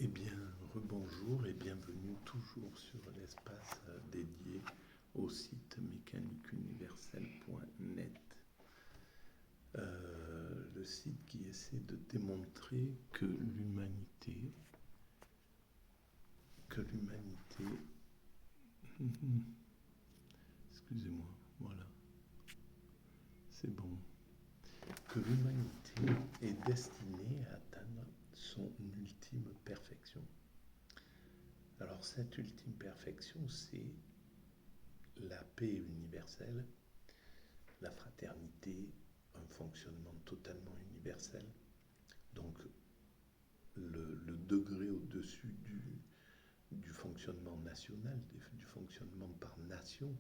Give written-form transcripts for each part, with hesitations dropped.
Eh bien, rebonjour et bienvenue toujours sur l'espace dédié au site mécaniqueuniverselle.net. Le site qui essaie de démontrer excusez-moi, voilà, c'est bon, que l'humanité est destinée à atteindre son ultime perfection. Alors cette ultime perfection, c'est la paix universelle, la fraternité, un fonctionnement totalement universel. Donc le degré au-dessus du fonctionnement national, du fonctionnement par nation,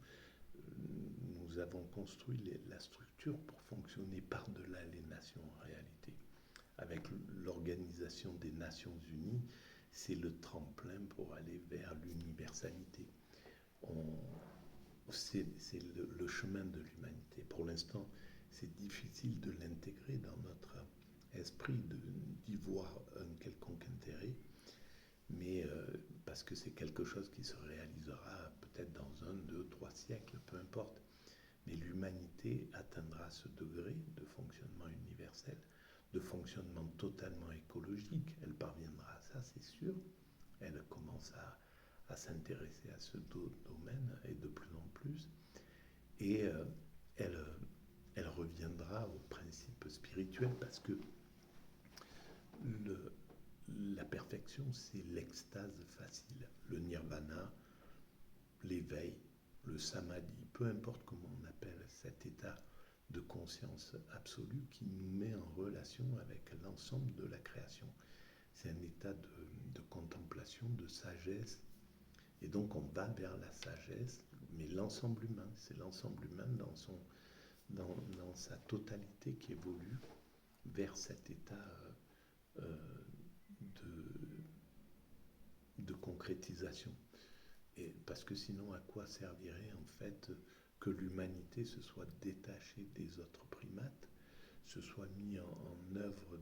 nous avons construit la structure pour fonctionner par-delà les nations en réalité. Avec l'Organisation des Nations Unies, c'est le tremplin pour aller vers l'universalité. C'est le chemin de l'humanité. Pour l'instant, c'est difficile de l'intégrer dans notre esprit, d'y voir un quelconque intérêt, mais parce que c'est quelque chose qui se réalisera peut-être dans 1, 2, 3 siècles, peu importe. Mais l'humanité atteindra ce degré de fonctionnement universel, de fonctionnement totalement écologique. Elle parviendra à ça, c'est sûr. Elle commence à s'intéresser à ce domaine et de plus en plus. Et elle reviendra au principe spirituel parce que la perfection, c'est l'extase facile, le nirvana, l'éveil, le samadhi, peu importe comment on appelle cet état de conscience absolue qui nous met en relation avec l'ensemble de la création. C'est un état de contemplation, de sagesse, et donc on va vers la sagesse, mais l'ensemble humain, c'est l'ensemble humain dans sa totalité qui évolue vers cet état de concrétisation. Et parce que sinon, à quoi servirait en fait que l'humanité se soit détachée des autres primates, se soit mis en œuvre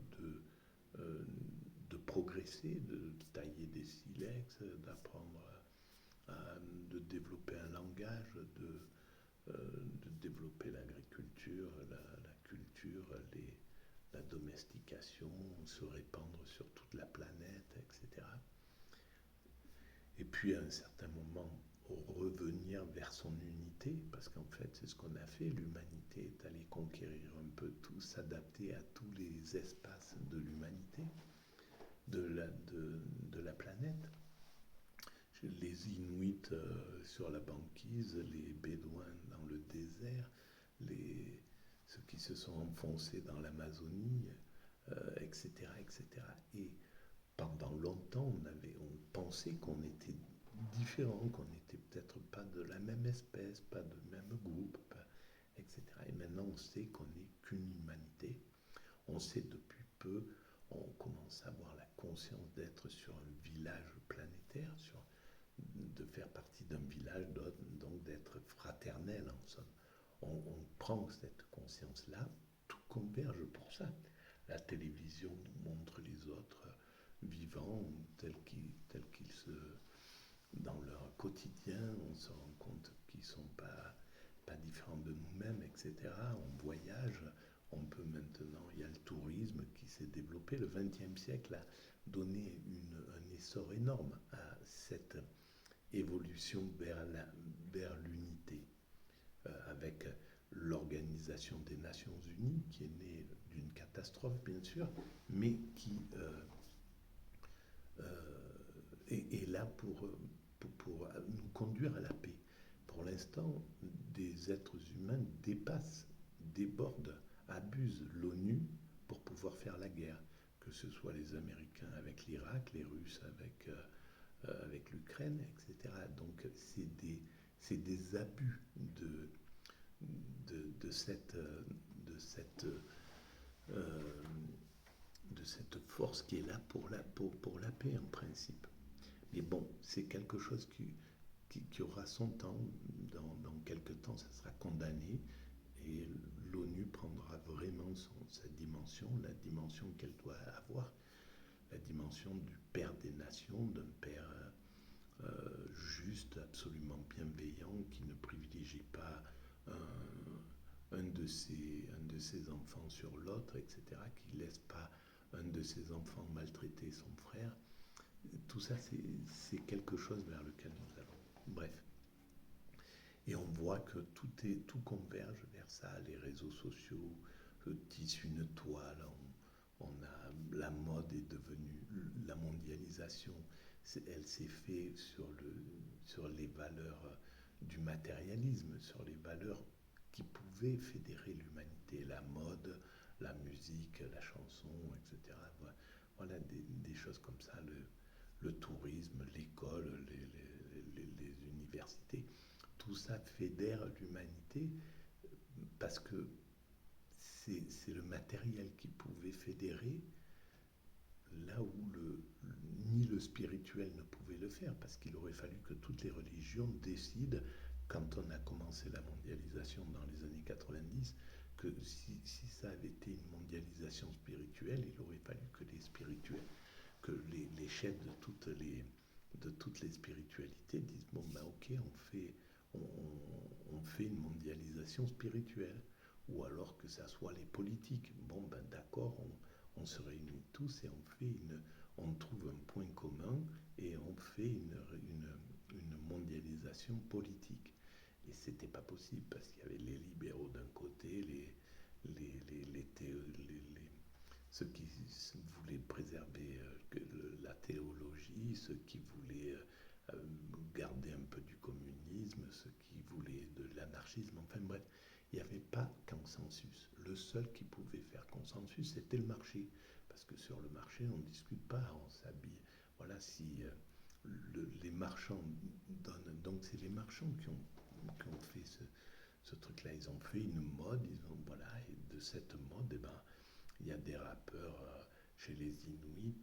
de progresser, de tailler des silex, d'apprendre de développer un langage, de développer l'agriculture, la culture, la domestication, se répandre sur toute la planète, etc. Et puis à un certain moment, revenir vers son unité, parce qu'en fait c'est ce qu'on a fait, l'humanité est allée conquérir un peu tout, s'adapter à tous les espaces de l'humanité, de la planète. Les Inuits sur la banquise, les Bédouins dans le désert, ceux qui se sont enfoncés dans l'Amazonie, etc., etc. Et pendant longtemps, on pensait qu'on était différents, qu'on n'était peut-être pas de la même espèce, pas de même groupe, etc. Et maintenant, on sait qu'on n'est qu'une humanité. On sait depuis peu, on commence à avoir la conscience d'être sur un village planétaire, de faire partie d'un village, donc d'être fraternel en somme. On prend cette conscience-là, tout converge pour ça. La télévision nous montre les autres vivants tels qu'ils se... Dans leur quotidien, on se rend compte qu'ils ne sont pas différents de nous-mêmes, etc. On voyage, on peut maintenant... Il y a le tourisme qui s'est développé. Le XXe siècle a donné un essor énorme à cette évolution vers l'unité, avec l'Organisation des Nations Unies, qui est née d'une catastrophe, bien sûr, mais qui est là pour nous conduire à la paix. Pour l'instant, des êtres humains débordent, abusent l'ONU pour pouvoir faire la guerre, que ce soit les Américains avec l'Irak, les Russes avec l'Ukraine, etc. Donc c'est des abus de cette force qui est là pour la paix en principe. Mais bon, c'est quelque chose qui aura son temps. Dans quelques temps, ça sera condamné et l'ONU prendra vraiment sa dimension, la dimension qu'elle doit avoir. la dimension du père des nations, d'un père juste, absolument bienveillant, qui ne privilégie pas un de ses enfants sur l'autre, etc., qui ne laisse pas un de ses enfants maltraiter son frère. Tout ça, c'est quelque chose vers lequel nous allons. Bref. Et on voit que tout converge vers ça. Les réseaux sociaux tissent une toile. La mode est devenue la mondialisation. Elle s'est faite sur les valeurs du matérialisme, sur les valeurs qui pouvaient fédérer l'humanité. La mode, la musique, la chanson, etc. Voilà des choses comme ça. Le tourisme, l'école, les universités. Tout ça fédère l'humanité parce que c'est le matériel qui pouvait fédérer là où ni le spirituel ne pouvait le faire, parce qu'il aurait fallu que toutes les religions décident, quand on a commencé la mondialisation dans les années 90, que si ça avait été une mondialisation spirituelle, il aurait fallu que les spirituels, que les chefs de toutes les spiritualités disent, bon ben ok, on fait une mondialisation spirituelle, ou alors que ça soit les politiques. Bon ben d'accord, on se réunit tous et on trouve un point commun et on fait une mondialisation politique. Et c'était pas possible parce qu'il y avait les libéraux d'un côté, ceux qui voulaient préserver la théologie, ceux qui voulaient garder un peu du communisme, ceux qui voulaient de l'anarchisme, enfin bref, il n'y avait pas consensus. Le seul qui pouvait faire consensus, c'était le marché. Parce que sur le marché, on ne discute pas, on s'habille. Voilà, si les marchands donnent. Donc, c'est les marchands qui ont fait ce truc-là. Ils ont fait une mode, voilà, et de cette mode, eh ben, il y a des rappeurs chez les Inuits,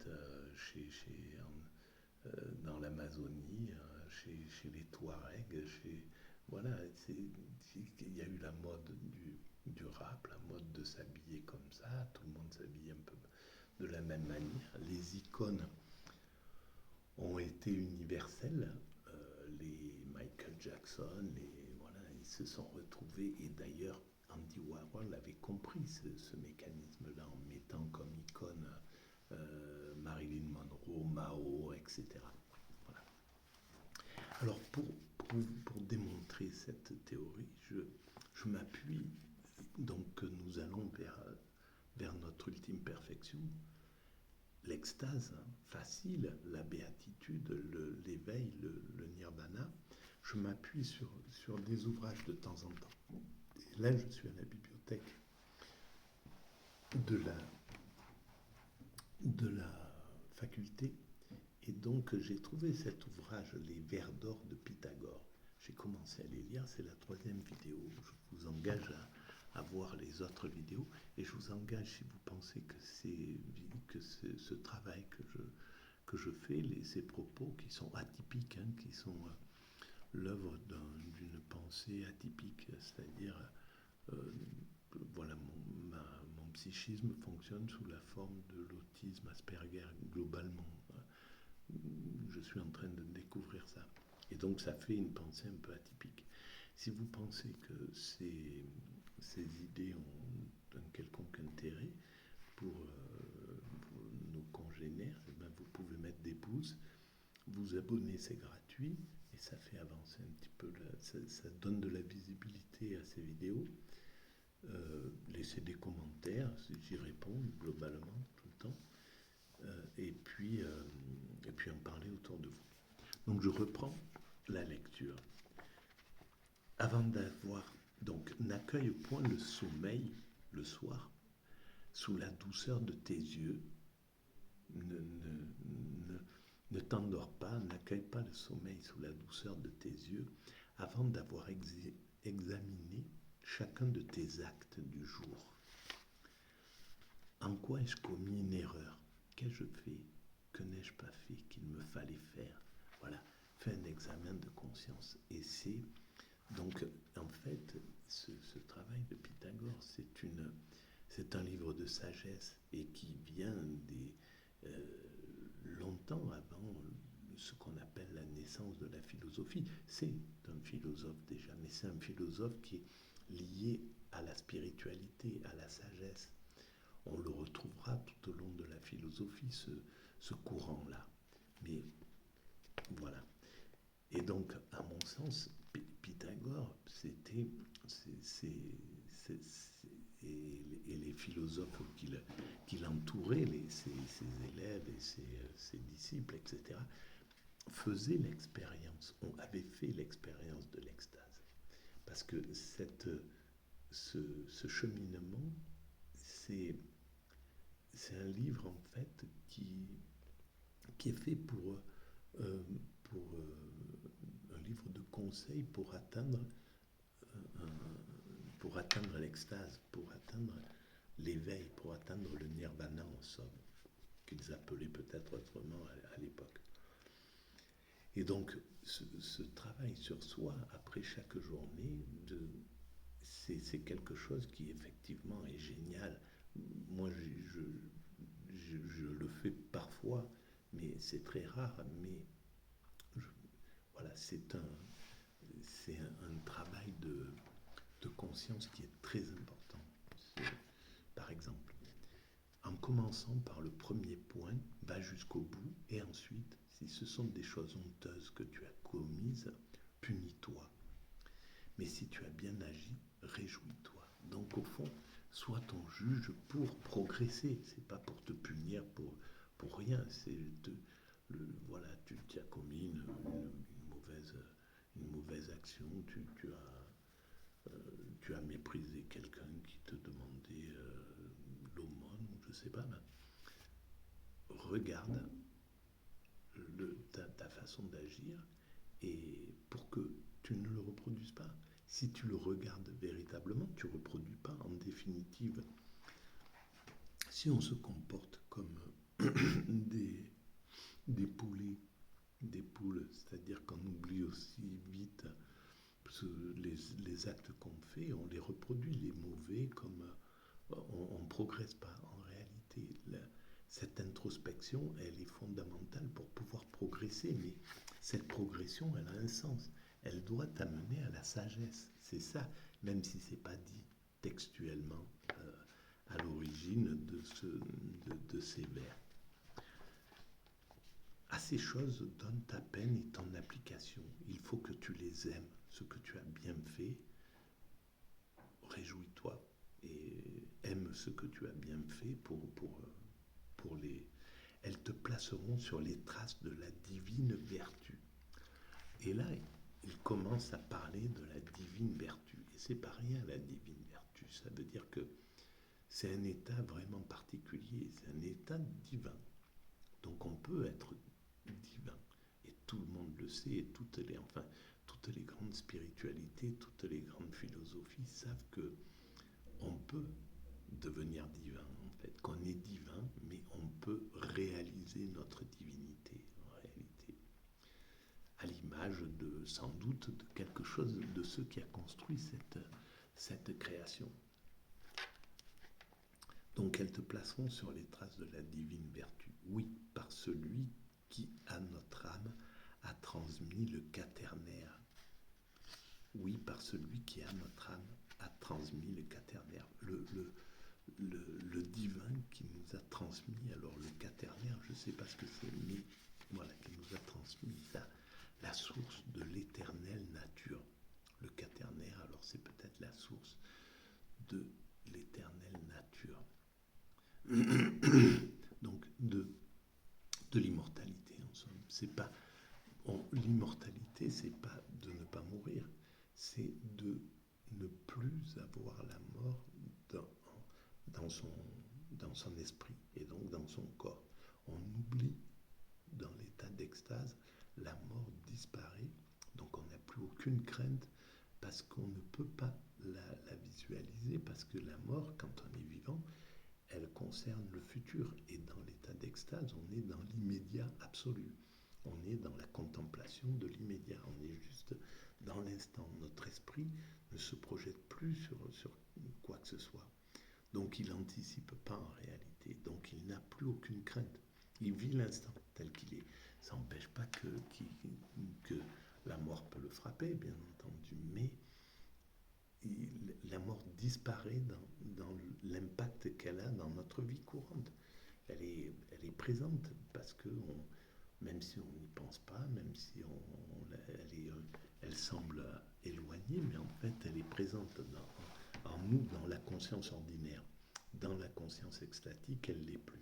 dans l'Amazonie, chez les Touaregs, voilà, il y a eu la mode du rap, la mode de s'habiller comme ça, tout le monde s'habille un peu de la même manière. Les icônes ont été universelles, les Michael Jackson, voilà, ils se sont retrouvés, et d'ailleurs Andy Warhol avait compris ce mécanisme-là en mettant comme icône Marilyn Monroe, Mao, etc. Voilà. Alors pour démontrer cette théorie, je m'appuie, donc nous allons vers notre ultime perfection, l'extase facile, la béatitude, l'éveil, le nirvana. Je m'appuie sur des ouvrages de temps en temps. Et là, je suis à la bibliothèque de la faculté, et donc j'ai trouvé cet ouvrage, Les Vers d'or de Pythagore. J'ai commencé à les lire, c'est la 3e vidéo. Je vous engage à voir les autres vidéos, et je vous engage, si vous pensez que ce travail que je fais, ces propos qui sont atypiques, hein, qui sont l'œuvre d'une pensée atypique, c'est-à-dire voilà, mon psychisme fonctionne sous la forme de l'autisme Asperger globalement. Je suis en train de découvrir ça. Et donc ça fait une pensée un peu atypique. Si vous pensez que ces idées ont un quelconque intérêt pour nos congénères, eh ben vous pouvez mettre des pouces, vous abonner, c'est gratuit, et ça fait avancer un petit peu, ça donne de la visibilité à ces vidéos. Laissez des commentaires, j'y réponds globalement tout le temps, et puis en parler autour de vous. Donc je reprends la lecture. Avant d'avoir, donc, n'accueille point le sommeil le soir sous la douceur de tes yeux, ne t'endors pas, n'accueille pas le sommeil sous la douceur de tes yeux avant d'avoir examiné chacun de tes actes du jour. En quoi ai-je commis une erreur? Qu'ai-je fait? Que n'ai-je pas fait qu'il me fallait faire? Voilà, fais un examen de conscience. Et c'est donc, en fait, ce travail de Pythagore, c'est un livre de sagesse, et qui vient longtemps avant ce qu'on appelle la naissance de la philosophie. C'est un philosophe déjà, mais c'est un philosophe qui est lié à la spiritualité, à la sagesse. On le retrouvera tout au long de la philosophie, ce courant-là. Mais voilà. Et donc, à mon sens, Pythagore, et les philosophes qui l'entouraient, ses élèves et ses disciples, etc., faisaient l'expérience, avaient fait l'expérience de l'extase. Parce que ce cheminement, c'est un livre, en fait, qui est fait pour un livre de conseils pour atteindre l'extase, pour atteindre l'éveil, pour atteindre le nirvana en somme, qu'ils appelaient peut-être autrement à l'époque. Et donc, ce travail sur soi, après chaque journée, c'est quelque chose qui effectivement est génial. Moi, je le fais parfois, mais c'est très rare. Mais voilà, c'est un travail de conscience qui est très important. Par exemple, en commençant par le premier point, va jusqu'au bout, et ensuite, si ce sont des choses honteuses que tu as commises, punis-toi. Mais si tu as bien agi, réjouis-toi. Donc au fond, sois ton juge pour progresser. C'est pas pour te punir pour rien. C'est voilà, tu as commis une mauvaise action. Tu as méprisé quelqu'un qui te demandait l'aumône, je sais pas. Mais regarde ta façon d'agir et pour que tu ne le reproduises pas. Si tu le regardes véritablement, tu ne reproduis pas. En définitive, si on se comporte comme des poulets, des poules, c'est-à-dire qu'on oublie aussi vite les actes qu'on fait, on les reproduit, les mauvais, comme on ne progresse pas. En réalité, cette introspection, elle est fondamentale pour pouvoir progresser, mais cette progression, elle a un sens. Elle doit t'amener à la sagesse. C'est ça, même si ce n'est pas dit textuellement à l'origine de ces vers. À ces choses, donne ta peine et ton application. Il faut que tu les aimes, ce que tu as bien fait. Réjouis-toi et aime ce que tu as bien fait pour les... Elles te placeront sur les traces de la divine vertu. Et là, il commence à parler de la divine vertu. Et c'est pas rien, la divine vertu. Ça veut dire que c'est un état vraiment particulier, c'est un état divin. Donc on peut être divin. Et tout le monde le sait, et toutes les grandes spiritualités, toutes les grandes philosophies savent que on peut devenir divin, en fait, qu'on est divin, mais on peut réaliser notre divinité, en réalité, à l'image sans doute, de quelque chose de ce qui a construit cette création. Donc elles te placeront sur les traces de la divine vertu. Oui, par celui qui, à notre âme, a transmis le quaternaire. Oui, par celui qui, à notre âme, a transmis le quaternaire. Le divin qui nous a transmis, alors le quaternaire, je ne sais pas ce que c'est, mais voilà, qui nous a transmis la source de l'éternelle nature. Le quaternaire, alors c'est peut-être la source de l'éternelle nature. Donc de l'immortalité, en somme. C'est pas l'immortalité, c'est pas de ne pas mourir, c'est de ne plus avoir la mort dans son esprit et donc dans son corps. On oublie, dans l'état d'extase, la mort disparaît, donc on n'a plus aucune crainte parce qu'on ne peut pas la visualiser, parce que la mort, quand on est vivant, elle concerne le futur, et dans l'état d'extase, on est dans l'immédiat absolu. On est dans la contemplation de l'immédiat, on est juste dans l'instant. Notre esprit ne se projette plus sur quoi que ce soit. Donc il n'anticipe pas en réalité, donc il n'a plus aucune crainte. Il vit l'instant tel qu'il est. Ça n'empêche pas que la mort peut le frapper, bien entendu, mais la mort disparaît dans l'impact qu'elle a dans notre vie courante. Elle est présente parce que même si on n'y pense pas, même si elle semble éloignée, mais en fait elle est présente en nous, dans la conscience ordinaire. Dans la conscience extatique, elle ne l'est plus.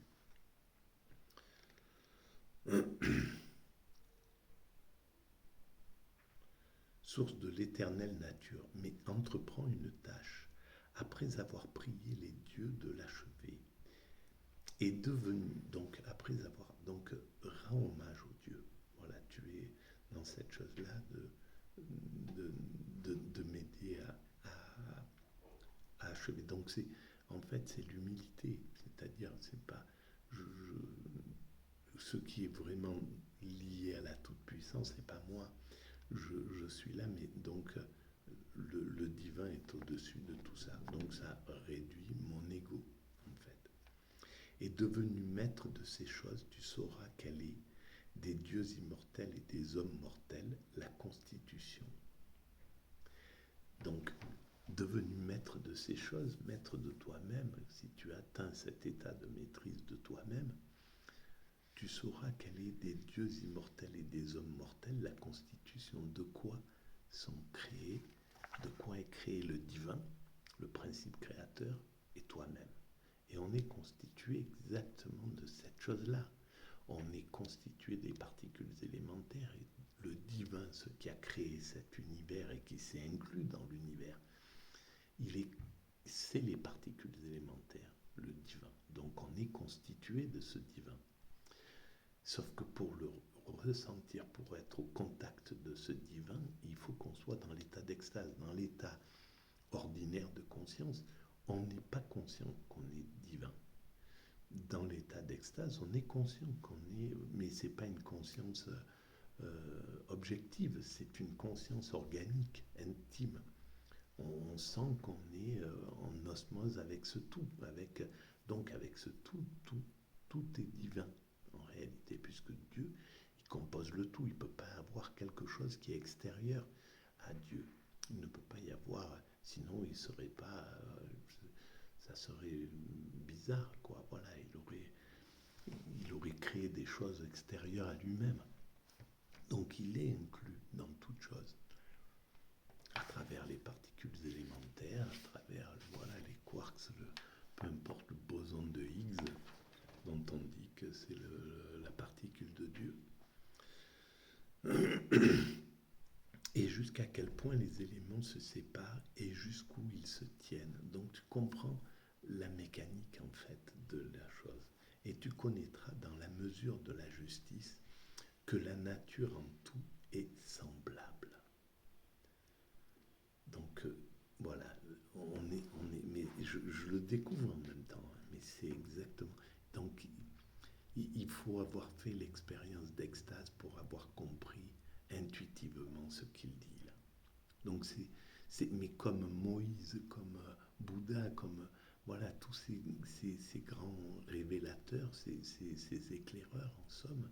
Source de l'éternelle nature, mais entreprend une tâche, après avoir prié les dieux de l'achever, est devenu, donc après avoir, donc rend hommage aux dieux. Voilà, tu es dans cette chose-là de m'aider à achever. Donc en fait, c'est l'humilité, c'est-à-dire, c'est pas, ce qui est vraiment lié à la toute-puissance, c'est pas moi. Je suis là, mais donc le divin est au-dessus de tout ça. Donc ça réduit mon ego, en fait. Et devenu maître de ces choses, tu sauras quelle est, des dieux immortels et des hommes mortels, la constitution. Donc, devenu maître de ces choses, maître de toi-même, si tu atteins cet état de maîtrise de toi-même, tu sauras quelle est des dieux immortels et des hommes mortels, la constitution, de quoi sont créés, de quoi est créé le divin, le principe créateur, et toi-même. Et on est constitué exactement de cette chose-là. On est constitué des particules élémentaires, et le divin, ce qui a créé cet univers et qui s'est inclus dans l'univers, c'est les particules élémentaires, le divin. Donc on est constitué de ce divin. Sauf que pour le ressentir, pour être au contact de ce divin, il faut qu'on soit dans l'état d'extase, dans l'état ordinaire de conscience. On n'est pas conscient qu'on est divin. Dans l'état d'extase, on est conscient qu'on est, mais c'est pas une conscience objective, c'est une conscience organique, intime. On sent qu'on est en osmose avec ce tout, donc avec ce tout est divin en réalité, puisque Dieu, il compose le tout, il ne peut pas avoir quelque chose qui est extérieur à Dieu. Il ne peut pas y avoir, sinon il serait pas, ça serait bizarre, quoi. Voilà, il aurait créé des choses extérieures à lui-même. Donc il est inclus dans toute chose, à travers les particules élémentaires, à travers les quarks, peu importe le boson de Higgs, dont on dit que c'est la particule de Dieu. Et jusqu'à quel point les éléments se séparent et jusqu'où ils se tiennent. Donc tu comprends la mécanique en fait de la chose. Et tu connaîtras dans la mesure de la justice que la nature en tout est semblable. Donc voilà, mais je le découvre en même temps, hein, mais c'est exactement. Donc il faut avoir fait l'expérience d'extase pour avoir compris intuitivement ce qu'il dit là. Donc mais comme Moïse, comme Bouddha, comme voilà tous ces grands révélateurs, ces éclaireurs en somme,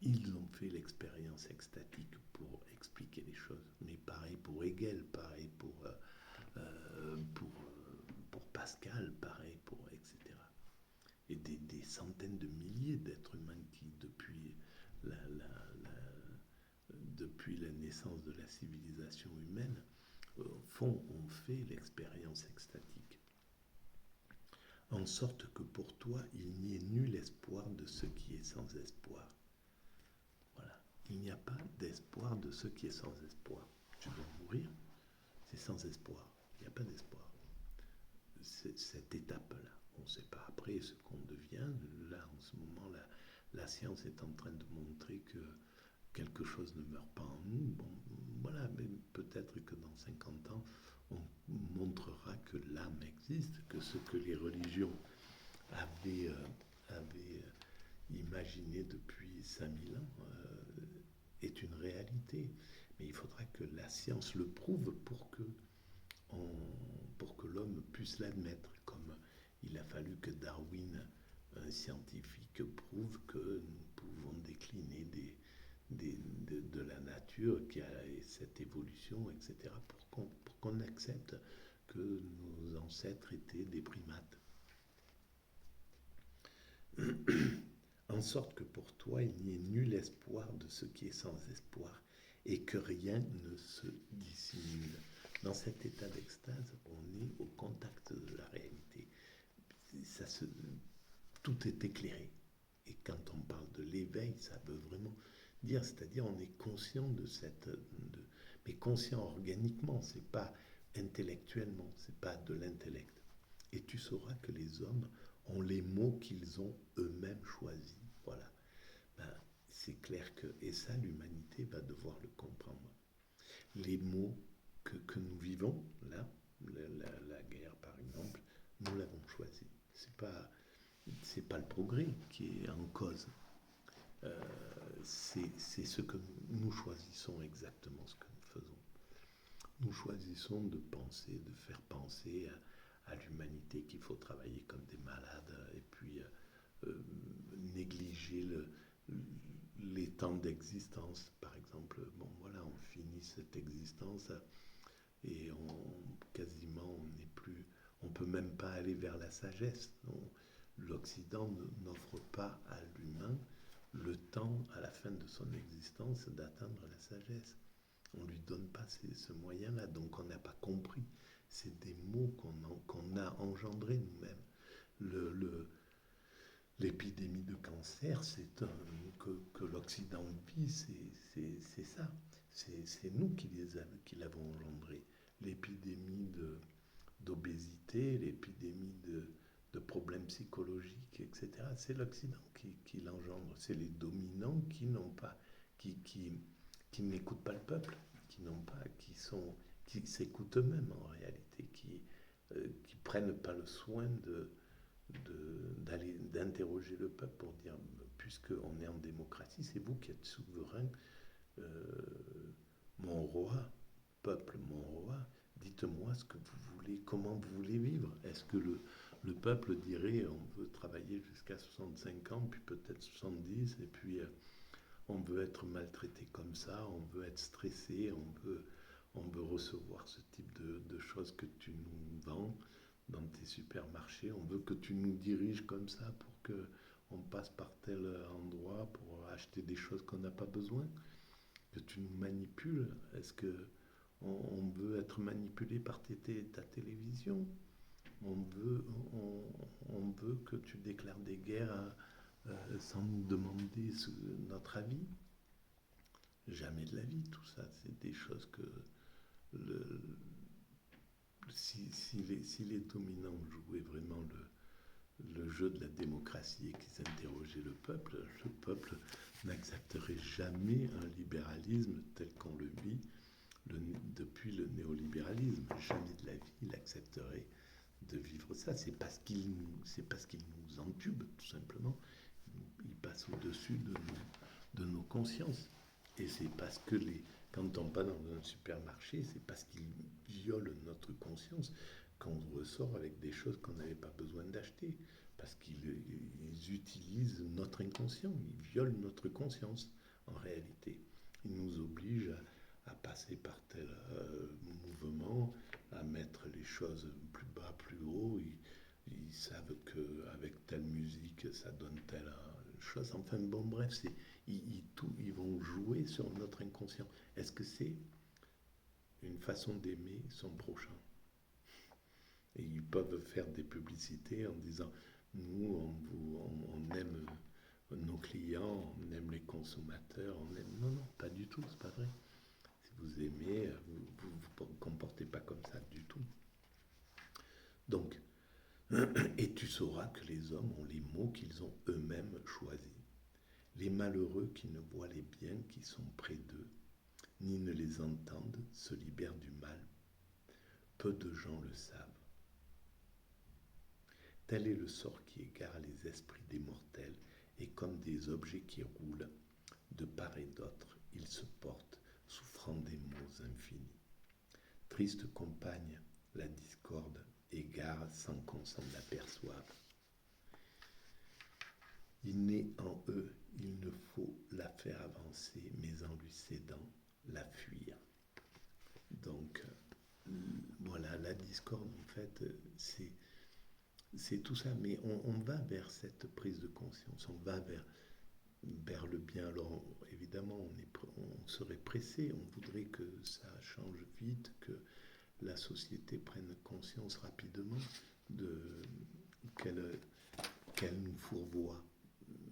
ils ont fait l'expérience extatique pour expliquer les choses. Mais pareil pour Hegel, pareil pour Pascal, pareil pour etc. Et des centaines de milliers d'êtres humains qui, depuis la naissance de la civilisation humaine, ont fait l'expérience extatique. En sorte que pour toi, il n'y ait nul espoir de ce qui est sans espoir. Voilà. Il n'y a pas d'espoir de ce qui est sans espoir. Tu dois mourir, c'est sans espoir. Il n'y a pas d'espoir. C'est cette étape-là. On ne sait pas après ce qu'on devient. Là, en ce moment, la science est en train de montrer que quelque chose ne meurt pas en nous. Bon, voilà, mais peut-être que dans 50 ans, on montrera que l'âme existe, que ce que les religions avaient imaginé depuis 5000 ans est une réalité. Mais il faudra que la science le prouve pour que l'homme puisse l'admettre, comme il a fallu que Darwin un scientifique prouve que nous pouvons décliner de la nature qui a cette évolution, etc., pour qu'on accepte que nos ancêtres étaient des primates. En sorte que pour toi, il n'y ait nul espoir de ce qui est sans espoir, et que rien ne se dissimule. Dans cet état d'extase, on est au contact de la réalité. Tout est éclairé. Et quand on parle de l'éveil, ça veut vraiment dire, c'est-à-dire on est conscient mais conscient organiquement, c'est pas intellectuellement, c'est pas de l'intellect. Et tu sauras que les hommes ont les mots qu'ils ont eux-mêmes choisis. Voilà. Ben, c'est clair que, et ça, l'humanité va devoir le comprendre. Les mots que nous vivons, là, la guerre par exemple, nous l'avons choisi. C'est pas le progrès qui est en cause. C'est ce que nous choisissons exactement ce que nous faisons. Nous choisissons de penser, de faire penser à l'humanité qu'il faut travailler comme des malades et puis négliger les temps d'existence. Par exemple, bon voilà, on finit cette existence et quasiment on n'est plus, on peut même pas aller vers la sagesse. L'Occident n'offre pas à l'humain le temps, à la fin de son existence, d'atteindre la sagesse. On ne lui donne pas ce moyen-là, donc on n'a pas compris. C'est des mots qu'on a engendrés nous-mêmes. L'épidémie de cancer, que l'Occident vit, c'est ça. C'est nous qui l'avons engendré. L'épidémie d'obésité, l'épidémie de problèmes psychologiques, etc. C'est l'Occident qui l'engendre. C'est les dominants qui n'écoutent pas le peuple, qui s'écoutent eux-mêmes en réalité, qui prennent pas le soin d'interroger le peuple pour dire, puisqu'on est en démocratie, c'est vous qui êtes souverain, mon roi, peuple, mon roi, dites-moi ce que vous voulez, comment vous voulez vivre. Est-ce que le peuple dirait, on veut travailler jusqu'à 65 ans, puis peut-être 70, et puis on veut être maltraité comme ça, on veut être stressé, on veut recevoir ce type de choses que tu nous vends dans tes supermarchés, on veut que tu nous diriges comme ça pour qu'on passe par tel endroit pour acheter des choses qu'on n'a pas besoin, que tu nous manipules. Est-ce que on veut être manipulé par ta télévision? On veut que tu déclares des guerres sans nous demander notre avis? Jamais de la vie, tout ça. C'est des choses que si les dominants jouaient vraiment le jeu de la démocratie et qu'ils interrogeaient le peuple n'accepterait jamais un libéralisme tel qu'on le vit depuis le néolibéralisme. Jamais de la vie il accepterait de vivre ça. C'est parce qu'il nous entube, tout simplement. Il passe au-dessus de nos consciences. Et c'est parce que quand on va dans un supermarché, c'est parce qu'ils violent notre conscience qu'on ressort avec des choses qu'on n'avait pas besoin d'acheter. Parce qu'ils utilisent notre inconscient, ils violent notre conscience en réalité. Ils nous obligent à passer par tel mouvement, à mettre les choses plus bas, plus haut. Ils savent qu'avec telle musique, ça donne telle chose. Enfin bon, bref, ils vont jouer sur notre inconscient. Est-ce que c'est une façon d'aimer son prochain? Et ils peuvent faire des publicités en disant nous, on aime nos clients, on aime les consommateurs, on aime... Non, pas du tout, c'est pas vrai. Si vous aimez, vous ne vous comportez pas comme ça du tout. Donc, et tu sauras que les hommes ont les mots qu'ils ont eux-mêmes choisis. Les malheureux qui ne voient les biens qui sont près d'eux, ni ne les entendent, se libèrent du mal. Peu de gens le savent. Tel est le sort qui égare les esprits des mortels, et comme des objets qui roulent, de part et d'autre, ils se portent, souffrant des maux infinis. Triste compagne, la discorde égare sans qu'on s'en aperçoive. innée en eux, il ne faut la faire avancer, mais en lui cédant, la fuir. Donc, voilà, la discorde, en fait, c'est tout ça, mais on va vers cette prise de conscience, on va vers le bien. Alors, évidemment, on serait pressé, on voudrait que ça change vite, que la société prenne conscience rapidement de qu'elle nous fourvoie.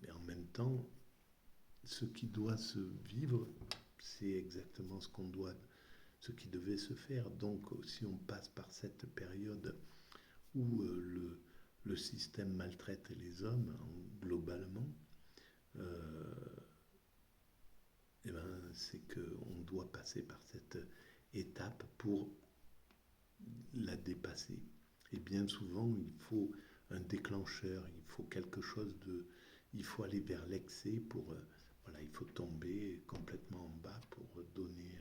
Mais en même temps, ce qui doit se vivre, c'est exactement ce qui devait se faire. Donc, si on passe par cette période où le système maltraite les hommes globalement, eh ben, c'est qu'on doit passer par cette étape pour la dépasser. Et bien souvent, il faut un déclencheur, il faut quelque chose de... Il faut aller vers l'excès pour... voilà, il faut tomber complètement en bas pour donner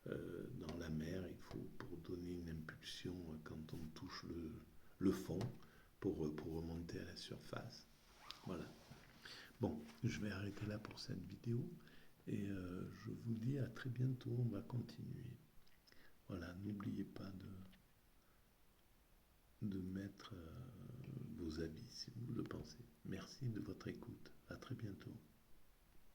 dans la mer, il faut pour donner une impulsion quand on touche le fond pour remonter à la surface. Voilà. Bon, je vais arrêter là pour cette vidéo et je vous dis à très bientôt, on va continuer. Voilà, n'oubliez pas de mettre vos habits si vous le pensez. Merci de votre écoute. À très bientôt.